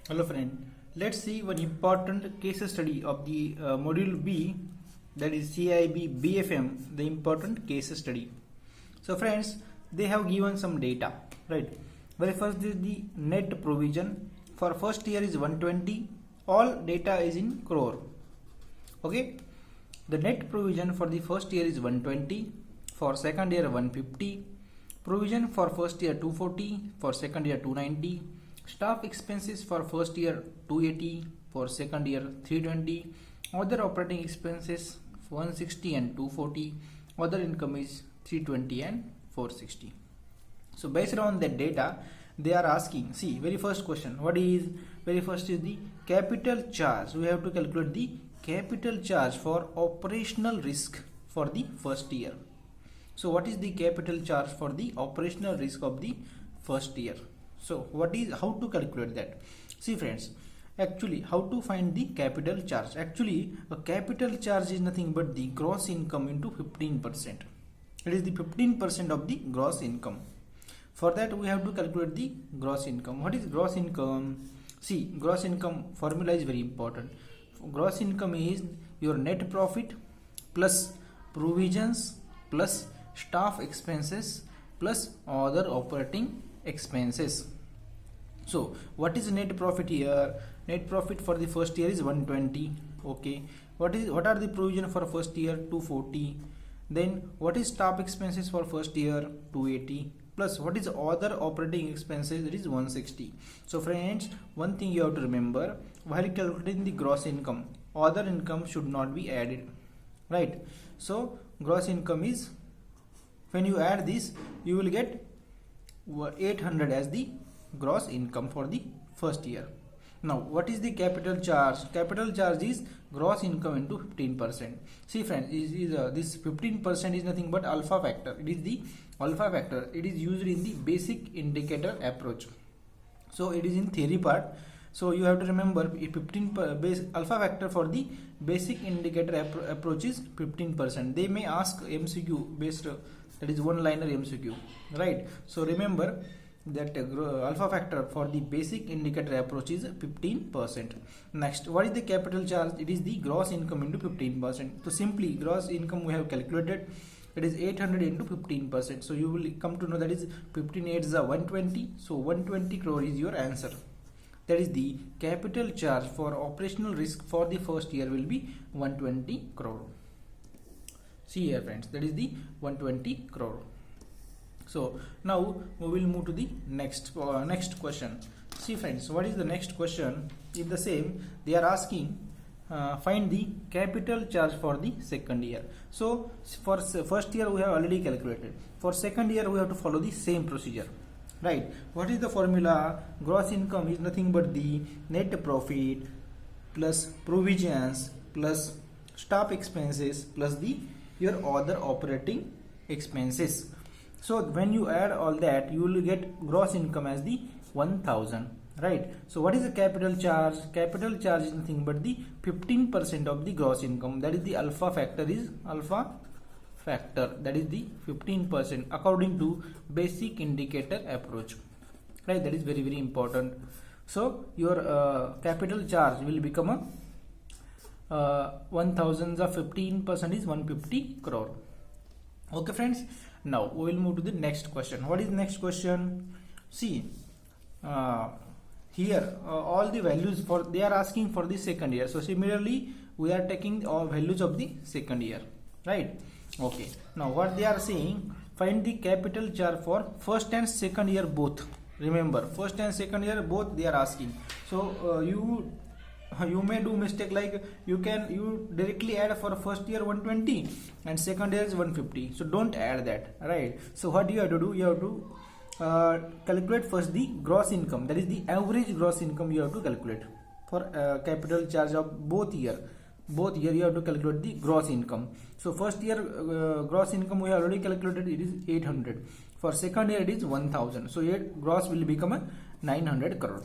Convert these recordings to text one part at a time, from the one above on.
Hello friend, let's see one important case study of the module B, that is CIB BFM, the important case study. So friends, they have given some data, right? Very first is the net provision for first year is 120, all data is in crore. Okay, the net provision for the first year is 120, for second year 150, provision for first year 240, for second year 290, staff expenses for first year 280, for second year 320, other operating expenses 160 and 240, other income is 320 and 460. So based on that data, they are asking, see, very first question, very first is the capital charge. We have to calculate the capital charge for operational risk for the first year. So what is the capital charge for the operational risk of the first year? So how to calculate that? See friends, actually how to find the capital charge? Actually a capital charge is nothing but the gross income into 15%. It is the 15% of the gross income. For that we have to calculate the gross income. What is gross income? See, gross income formula is very important. Gross income is your net profit plus provisions plus staff expenses plus other operating expenses. So what is net profit here? Net profit for the first year is 120. Okay, what are the provision for first year? 240. Then what is staff expenses for first year? 280. Plus what is other operating expenses? It is 160. So friends, one thing you have to remember while calculating the gross income, other income should not be added, right? So gross income is, when you add this, you will get 800 as the gross income for the first year. Now what is the capital charge? Capital charge is gross income into 15%. See friends, this 15% is nothing but alpha factor. It is the alpha factor. It is used in the basic indicator approach. So it is in theory part. So you have to remember 15 base alpha factor for the basic indicator approach is 15%. They may ask MCQ based, that is one liner MCQ, right? So remember that alpha factor for the basic indicator approach is 15%. Next, what is the capital charge? It is the gross income into 15%. So simply gross income we have calculated, it is 800 into 15%. So you will come to know that is 15 8 is 120. So 120 crore is your answer. That is the capital charge for operational risk for the first year will be 120 crore. See here friends, that is the 120 crore. So now we will move to the next question. See friends, what is the next question? Is the same. They are asking find the capital charge for the second year. So for first year we have already calculated. For second year we have to follow the same procedure, right? What is the formula? Gross income is nothing but the net profit plus provisions plus staff expenses plus the your other operating expenses. So when you add all that, you will get gross income as the 1000, right? So what is the capital charge? Capital charge is nothing but the 15% of the gross income. That is the alpha factor that is the 15% according to basic indicator approach, right? That is very very important. So your capital charge will become a 1000 of 15% is 150 crore. Okay friends, now we will move to the next question. What is the next question? See here all the values for they are asking for the second year. So similarly we are taking all values of the second year, right? Okay, now what they are saying, find the capital charge for first and second year both. Remember, first and second year both they are asking. So you may do mistake, like you directly add for first year 120 and second year is 150. So don't add that, right? So what you have to do, you have to calculate first the gross income, that is the average gross income you have to calculate for capital charge of both year you have to calculate the gross income. So first year gross income we have already calculated, it is 800. For second year it is 1000. So here gross will become a 900 crore.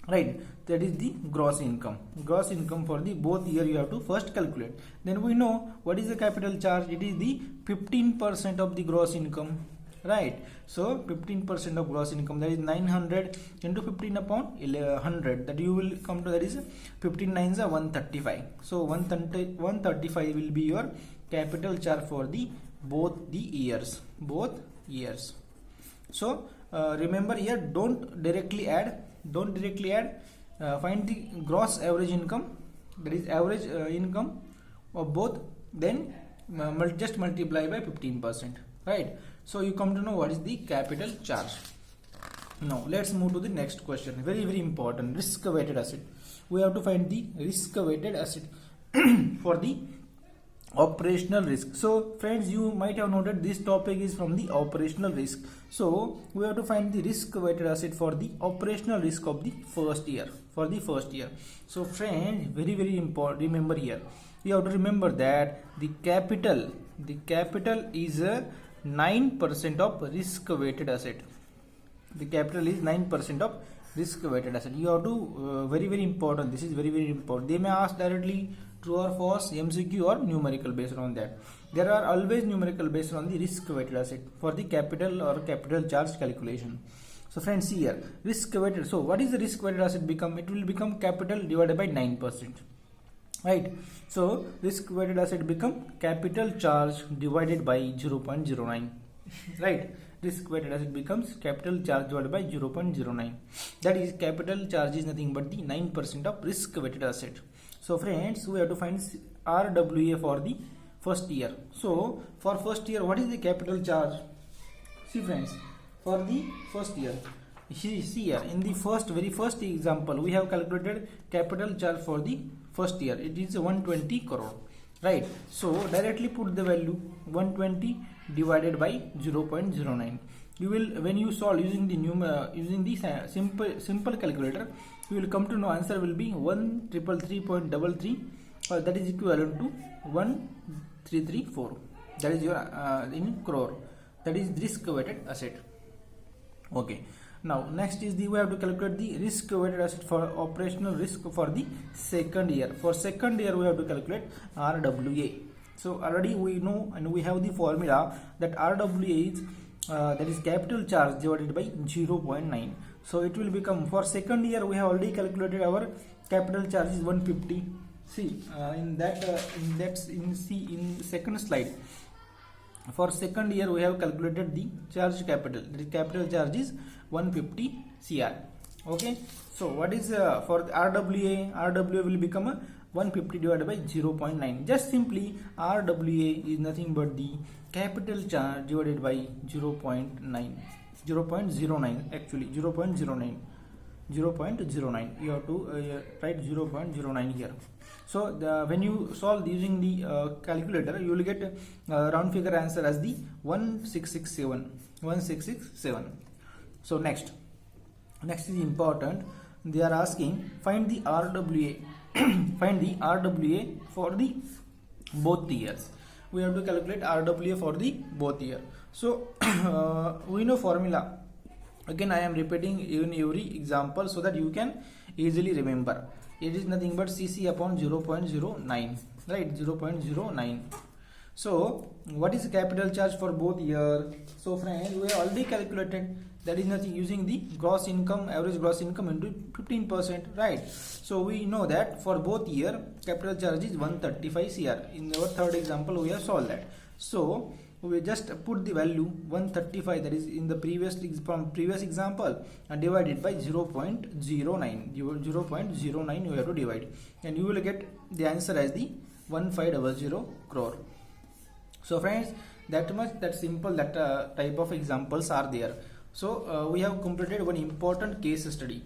Right, that is the gross income. Gross income for the both year you have to first calculate. Then we know what is the capital charge. It is the 15% of the gross income. right? So 15% of gross income, that is 900 into 15 upon 100, that you will come to, that is 15 nines are 135. So 135 will be your capital charge for the both years. So remember here, don't directly add, find the gross average income, that is average income of both, then just multiply by 15%, right? So you come to know what is the capital charge. Now let's move to the next question, very important, risk weighted asset. We have to find the risk weighted asset for the operational risk. So friends, you might have noted this topic is from the operational risk. So we have to find the risk weighted asset for the operational risk of the first year, So friends, very important, remember here, you have to remember that the capital is 9% of risk weighted asset. The capital is 9% of risk weighted asset. You have to very important, this is very important. They may ask directly true or false, MCQ or numerical based on that. There are always numerical based on the risk weighted asset for the capital or capital charge calculation. So friends, see here, risk weighted. So what is the risk weighted asset become? It will become capital divided by 9%, right? So risk weighted asset become capital charge divided by 0.09, right? Risk weighted asset becomes capital charge divided by 0.09. That is, capital charge is nothing but the 9% of risk weighted asset. So friends, we have to find RWA for the first year. So for first year, what is the capital charge? See friends, for the first year, see here in the very first example, we have calculated capital charge for the first year. It is 120 crore, right? So directly put the value 120 divided by 0.09. You will, when you solve using the simple calculator, you will come to know answer will be 1,333.33, that is equivalent to 1,334. That is your in crore. That is risk weighted asset. Okay. Now next is we have to calculate the risk weighted asset for operational risk for the second year. For second year, we have to calculate RWA. So already we know and we have the formula that RWA is that is capital charge divided by 0.9. So it will become, for second year we have already calculated our capital charge is 150. See in second slide, for second year we have calculated the charge capital. The capital charge is 150 CR. Okay. So what is for the RWA? RWA will become a 150 divided by 0.9. Just simply RWA is nothing but the capital charge divided by 0.09 actually 0.09. You have to write 0.09 here. So when you solve using the calculator, you will get round figure answer as the 1667. So next is important. They are asking find the RWA find the RWA for the both the years. We have to calculate RWA for the both year. So we know formula. Again, I am repeating in every example so that you can easily remember. It is nothing but CC upon 0.09, right? 0.09. So what is the capital charge for both year? So friends, we have already calculated. That is nothing, using the gross income, average gross income into 15%, right? So we know that for both year capital charge is 135 CR. In our third example we have solved that. So we just put the value 135, that is in the previous example, and divided by 0.09. 0.09 you have to divide, and you will get the answer as the 1500 crore. So friends, that simple, that type of examples are there. So we have completed one important case study.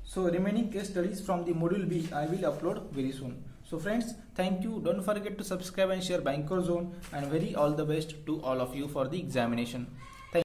So remaining case studies from the module B I will upload very soon. So friends, thank you. Don't forget to subscribe and share Banker Zone, and very all the best to all of you for the examination.